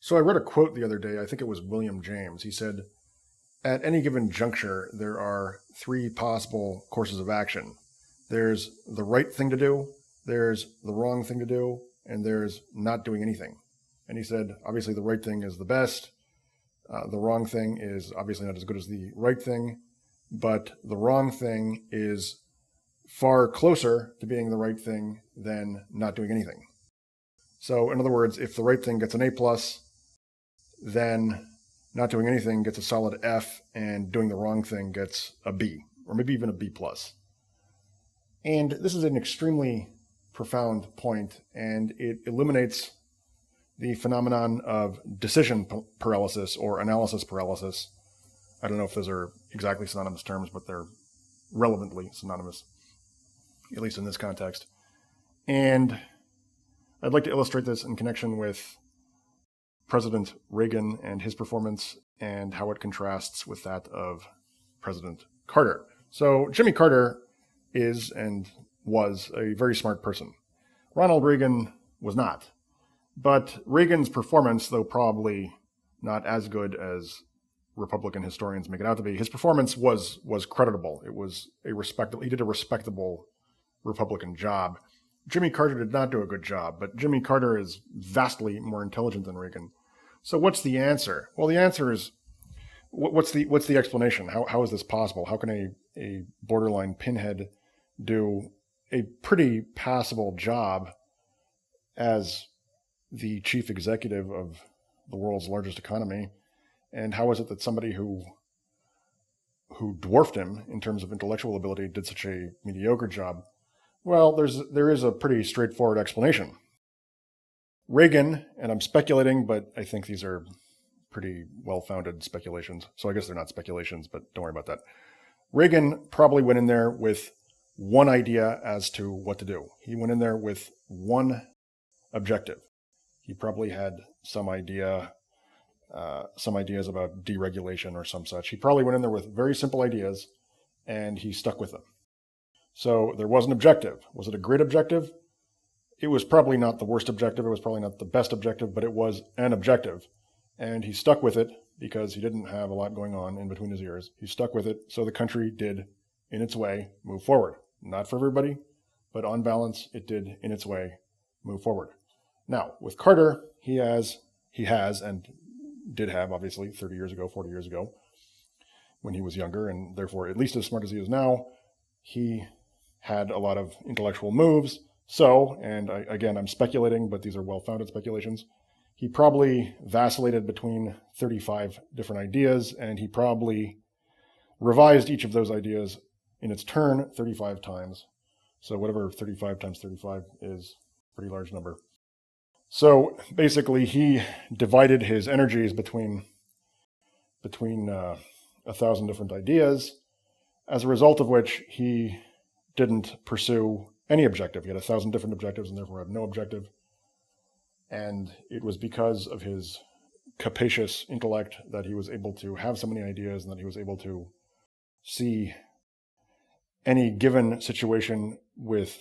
So I read a quote the other day. I think it was William James. He said, at any given juncture, there are three possible courses of action. There's the right thing to do, there's the wrong thing to do, and there's not doing anything. And he said, obviously, the right thing is the best. The wrong thing is obviously not as good as the right thing, but the wrong thing is far closer to being the right thing than not doing anything. So in other words, if the right thing gets an A+, then not doing anything gets a solid F, and doing the wrong thing gets a B, or maybe even a B+. And this is an extremely profound point, and it eliminates the phenomenon of decision paralysis or analysis paralysis. I don't know if those are exactly synonymous terms, but they're relevantly synonymous, at least in this context. And I'd like to illustrate this in connection with President Reagan and his performance and how it contrasts with that of President Carter. So Jimmy Carter is and was a very smart person. Ronald Reagan was not. But Reagan's performance, though probably not as good as Republican historians make it out to be, his performance was creditable. It was he did a respectable Republican job. Jimmy Carter did not do a good job, but Jimmy Carter is vastly more intelligent than Reagan. So what's the answer? Well, the answer is, what's the explanation? How is this possible? How can a borderline pinhead do a pretty passable job as the chief executive of the world's largest economy? And how is it that somebody who dwarfed him in terms of intellectual ability did such a mediocre job? Well, there is a pretty straightforward explanation. Reagan, and I'm speculating, but I think these are pretty well-founded speculations, so I guess they're not speculations, but don't worry about that. Reagan probably went in there with one idea as to what to do. He went in there with one objective. He probably had some ideas about deregulation or some such. He probably went in there with very simple ideas, and he stuck with them. So there was an objective. Was it a great objective? It was probably not the worst objective. It was probably not the best objective, but it was an objective. And he stuck with it because he didn't have a lot going on in between his ears. He stuck with it, so the country did, in its way, move forward. Not for everybody, but on balance, it did, in its way, move forward. Now, with Carter, he has, and did have, obviously, 30 years ago, 40 years ago, when he was younger, and therefore at least as smart as he is now, he had a lot of intellectual moves. So, and again, I'm speculating, but these are well-founded speculations, he probably vacillated between 35 different ideas, and he probably revised each of those ideas in its turn 35 times. So whatever 35 times 35 is, a pretty large number. So basically, he divided his energies between 1,000 different ideas, as a result of which he didn't pursue any objective. He had 1,000 different objectives and therefore had no objective. And it was because of his capacious intellect that he was able to have so many ideas and that he was able to see any given situation with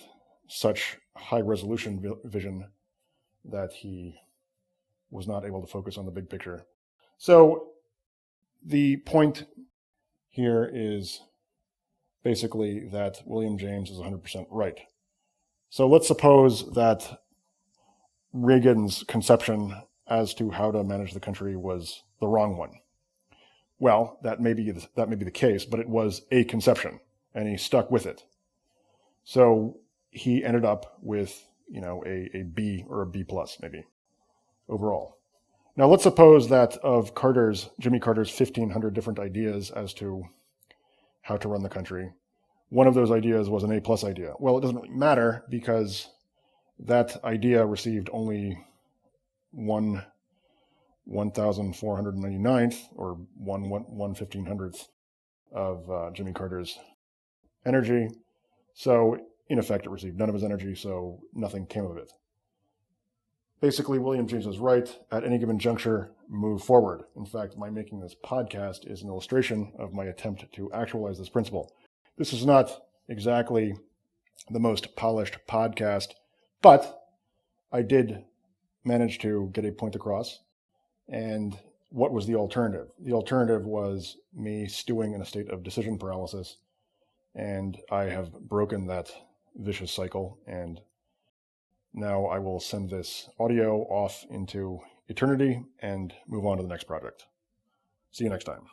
such high resolution vision that he was not able to focus on the big picture. So the point here is basically that William James is 100% right. So let's suppose that Reagan's conception as to how to manage the country was the wrong one. Well, that may be the case, but it was a conception, and he stuck with it. So he ended up with, a B or a B plus maybe overall. Now let's suppose that of Jimmy Carter's 1,500 different ideas as to how to run the country, one of those ideas was an A plus idea. Well, it doesn't really matter because that idea received only 1,499th or 1/1500th of Jimmy Carter's energy. So in effect, it received none of his energy, so nothing came of it. Basically, William James is right. At any given juncture, move forward. In fact, my making this podcast is an illustration of my attempt to actualize this principle. This is not exactly the most polished podcast, but I did manage to get a point across, And what was the alternative? The alternative was me stewing in a state of decision paralysis. And I have broken that vicious cycle. And now I will send this audio off into eternity and move on to the next project. See you next time.